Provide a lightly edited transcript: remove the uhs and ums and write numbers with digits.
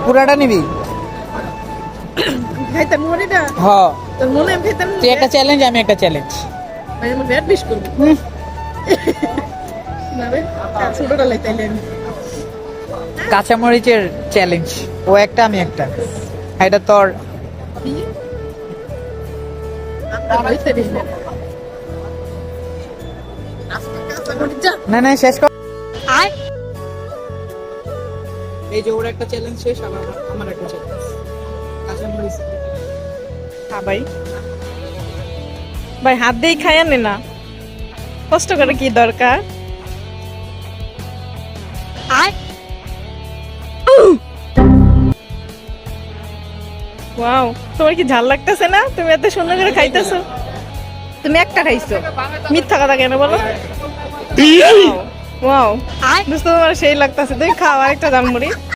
পুরাটা নিবি? খাইতাম মরিটা হ্যাঁ, তোর মনে আমি খাইতাম তুই একটা চ্যালেঞ্জ, আমি একটা চ্যালেঞ্জ। আমি আমার ব্যাট বিশ করবো না রে ছোটটা লাইতাইলে আমি কাঁচামরিচের চ্যালেঞ্জ, ও একটা আমি একটা। এটা তোর। আপনার বাড়িতে দিস না আজকে কাঁচা মরিচ যা না না, শেষ কর। এই যে ওর একটা চ্যালেঞ্জ শেষ, আবার আমার একটা চ্যালেঞ্জ। কাঁচামরিচ। হ্যাঁ ভাই ভাই হাত দিয়ে খায় আনে না, কষ্ট করে কি দরকার। ওয়াও, তোমার কি ঝাল লাগতেছে না? তুমি এত সুন্দর করে খাইতেছো। তুমি একটা খাইছো, মিথ্যা কথা কেন বলো? ওয়াও, দোস্ত তোমার সেই লাগতেছে, তুমি খাও আরেকটা জানমুড়ি।